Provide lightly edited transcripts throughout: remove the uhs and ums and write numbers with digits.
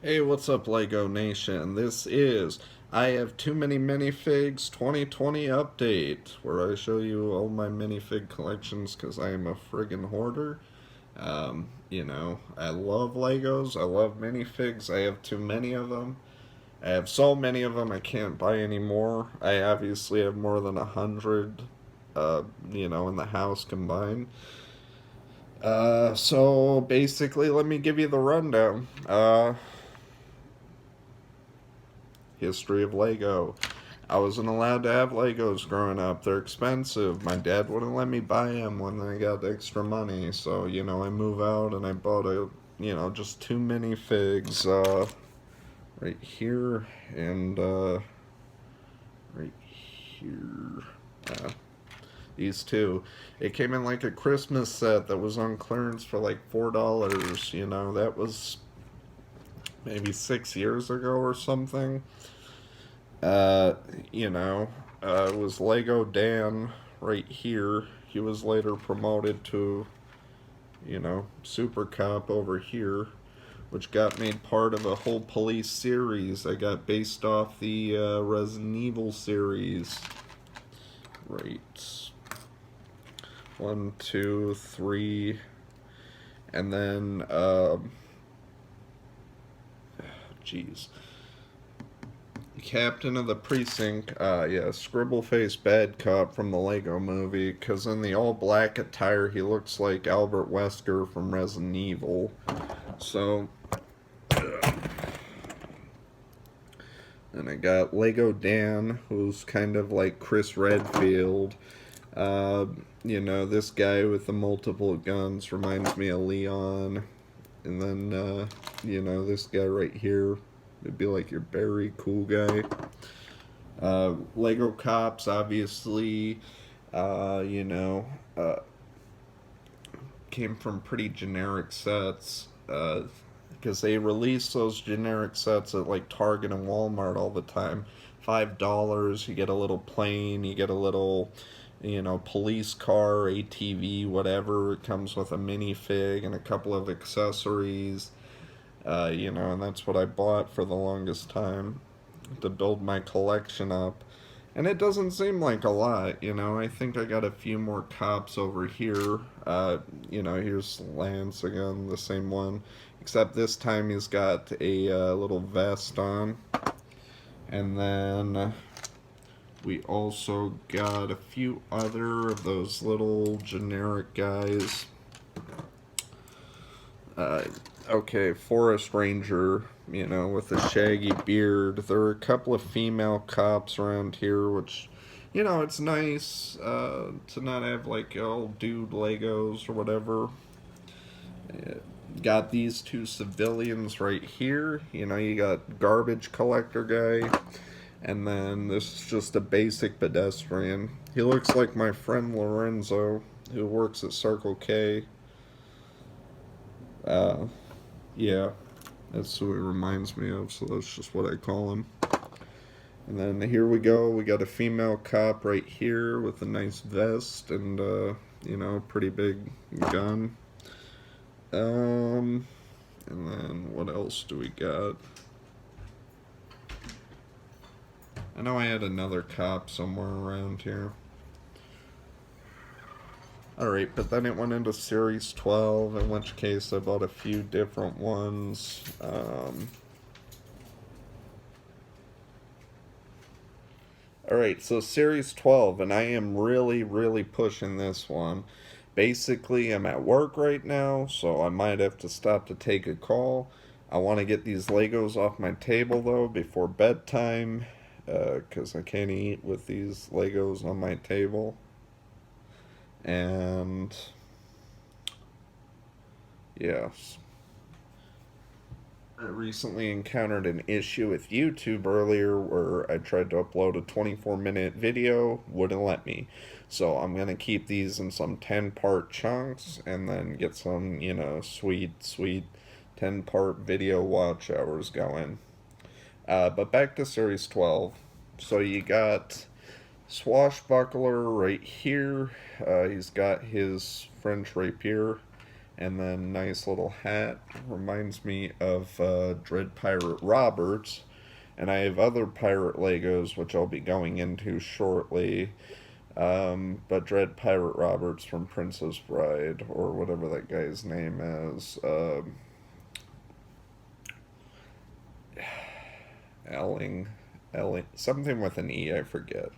Hey, what's up, Lego Nation? This is I Have Too Many Minifigs 2020 update, where I show you all my minifig collections because I am a friggin' hoarder. I love Legos, I love minifigs, I have too many of them. I have so many of them I can't buy any more. I obviously have more than 100, in the house combined. So basically, let me give you the rundown. History of Lego. I wasn't allowed to have Legos growing up. They're expensive. My dad wouldn't let me buy them when I got extra money. So, I move out and I bought just too many figs right here and right here. Uh, these two. It came in like a Christmas set that was on clearance for like $4. That was maybe 6 years ago or something. Uh, you know, it was Lego Dan right here. He was later promoted to, Super Cop over here, which got made part of a whole police series that got based off the Resident Evil series. Right. One, two, three, and then, jeez. Captain of the Precinct, Scribble Face Bad Cop from the Lego movie, because in the all black attire he looks like Albert Wesker from Resident Evil. So, and I got Lego Dan, who's kind of like Chris Redfield. This guy with the multiple guns reminds me of Leon. And then, this guy right here would be like your very cool guy. Lego Cops, obviously, uh, you know, uh, came from pretty generic sets. Because they release those generic sets at like Target and Walmart all the time. $5, you get a little plane, you get a little, police car, ATV, whatever. It comes with a minifig and a couple of accessories. And that's what I bought for the longest time to build my collection up. And it doesn't seem like a lot, I think I got a few more cops over here. Here's Lance again, the same one. Except this time he's got a little vest on. And then we also got a few other of those little generic guys. Uh, okay, Forest Ranger, with a shaggy beard. There are a couple of female cops around here, which, it's nice to not have like old dude Legos or whatever. Got these two civilians right here. You got garbage collector guy, and then this is just a basic pedestrian. He looks like my friend Lorenzo, who works at Circle K. Uh, yeah, that's who he reminds me of, so that's just what I call him. And then here we go. We got a female cop right here with a nice vest and, pretty big gun. And then what else do we got? I know I had another cop somewhere around here. Alright, but then it went into Series 12, in which case I bought a few different ones. Alright, so Series 12, and I am really, really pushing this one. Basically, I'm at work right now, so I might have to stop to take a call. I want to get these Legos off my table, though, before bedtime, because I can't eat with these Legos on my table. And yes, I recently encountered an issue with YouTube earlier where I tried to upload a 24-minute video, wouldn't let me. So I'm going to keep these in some 10-part chunks and then get some, sweet, sweet 10-part video watch hours going. But back to Series 12. So you got Swashbuckler right here. He's got his French rapier. And then nice little hat. Reminds me of Dread Pirate Roberts. And I have other pirate Legos, which I'll be going into shortly. But Dread Pirate Roberts from Princess Bride, or whatever that guy's name is. Elling. Elling. Something with an E, I forget.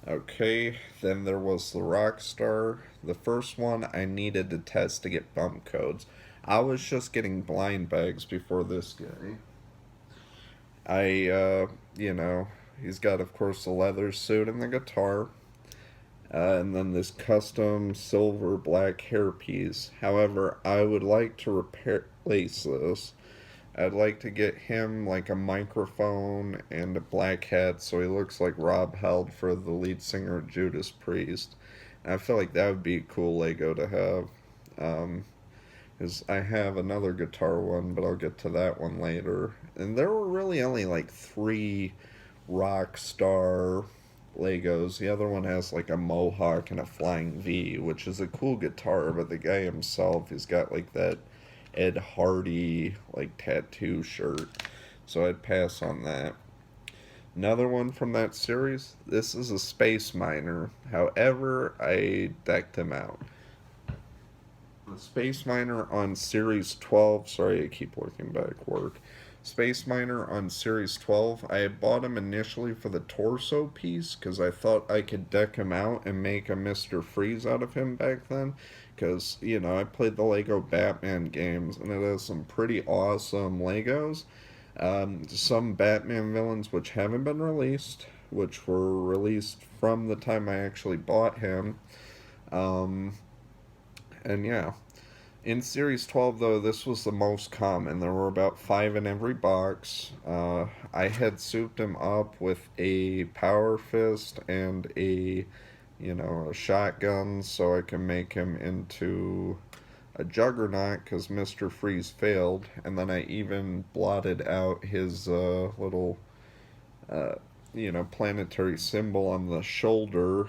Okay, then there was the Rockstar. The first one I needed to test to get bump codes. I was just getting blind bags before this guy. You know, he's got, of course, the leather suit and the guitar. And then this custom silver black hairpiece. However, I would like to replace this. I'd like to get him like a microphone and a black hat so he looks like Rob Halford, the lead singer of Judas Priest. And I feel like that would be a cool Lego to have. Because I have another guitar one, but I'll get to that one later. And there were really only like three rock star Legos. The other one has like a mohawk and a flying V, which is a cool guitar, but the guy himself, he's got like that Ed Hardy like tattoo shirt. So I'd pass on that. Another one from that series, this is a Space Miner. However, I decked him out. The Space Miner on Series 12, sorry I keep looking backward. Space Miner on Series 12, I had bought him initially for the torso piece because I thought I could deck him out and make a Mr. Freeze out of him back then. Because, you know, I played the Lego Batman games and it has some pretty awesome Legos. Some Batman villains which haven't been released, which were released from the time I actually bought him. Um, and yeah. In Series 12, though, this was the most common. There were about five in every box. I had souped him up with a Power Fist and a shotgun so I can make him into a Juggernaut because Mr. Freeze failed. And then I even blotted out his little, planetary symbol on the shoulder,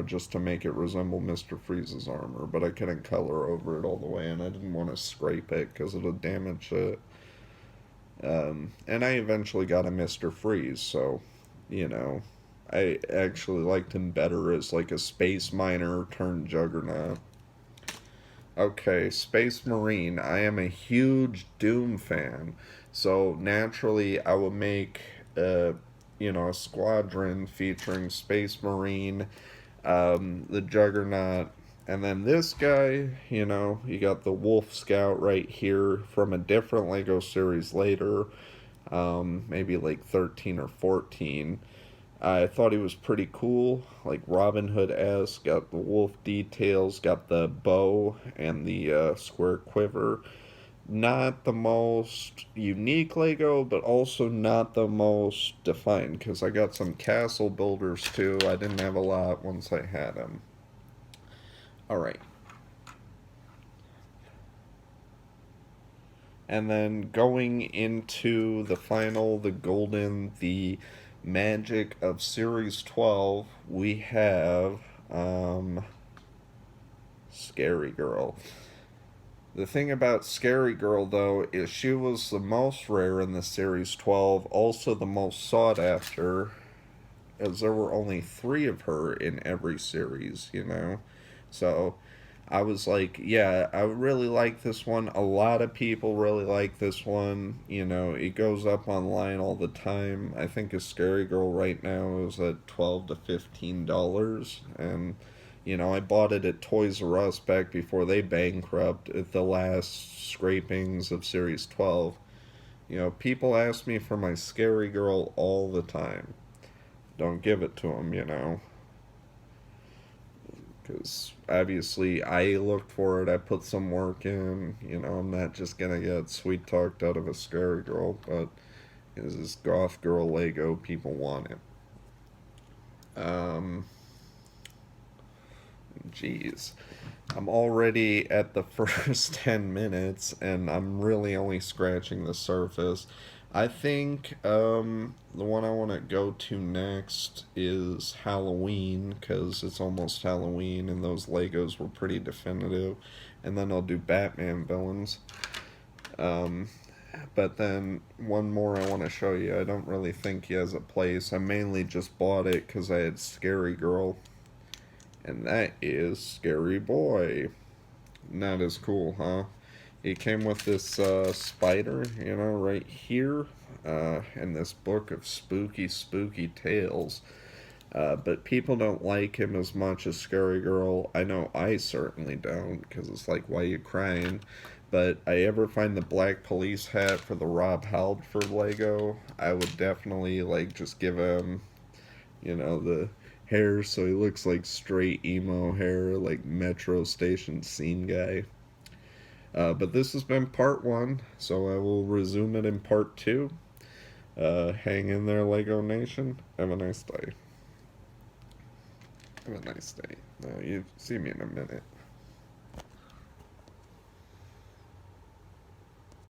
just to make it resemble Mr. Freeze's armor, but I couldn't color over it all the way, and I didn't want to scrape it because it'll damage it. And I eventually got a Mr. Freeze, so, I actually liked him better as like a Space Miner turned Juggernaut. Okay, Space Marine. I am a huge Doom fan, so naturally I will make a squadron featuring Space Marine, the Juggernaut, and then this guy, you got the Wolf Scout right here from a different Lego series later, maybe like 13 or 14. I thought he was pretty cool, like Robin Hood-esque, got the wolf details, got the bow and the square quiver. Not the most unique Lego, but also not the most defined, because I got some castle builders too. I didn't have a lot once I had them. Alright. And then going into the final, the golden, the magic of Series 12, we have Scary Girl. The thing about Scary Girl, though, is she was the most rare in the Series 12, also the most sought after, as there were only three of her in every series. So I was like, yeah, I really like this one. A lot of people really like this one. It goes up online all the time. I think a Scary Girl right now is at $12 to $15, and I bought it at Toys R Us back before they bankrupt at the last scrapings of Series 12. People ask me for my Scary Girl all the time. Don't give it to them. Because obviously I looked for it, I put some work in. I'm not just going to get sweet talked out of a Scary Girl, but as this goth girl Lego, people want it. Jeez. I'm already at the first 10 minutes, and I'm really only scratching the surface. I think the one I want to go to next is Halloween because it's almost Halloween and those Legos were pretty definitive. And then I'll do Batman villains. Um, but then one more I want to show you. I don't really think he has a place. I mainly just bought it because I had Scary Girl. And that is Scary Boy. And that is cool, huh? It came with this spider, right here, and this book of spooky, spooky tales. But people don't like him as much as Scary Girl. I know I certainly don't, because it's like, why are you crying? But I ever find the black police hat for the Rob Halford Lego, I would definitely like just give him, the hair so he looks like straight emo hair, like Metro Station scene guy. But this has been part one, so I will resume it in part two. Hang in there, Lego Nation. Have a nice day. Have a nice day. You see me in a minute.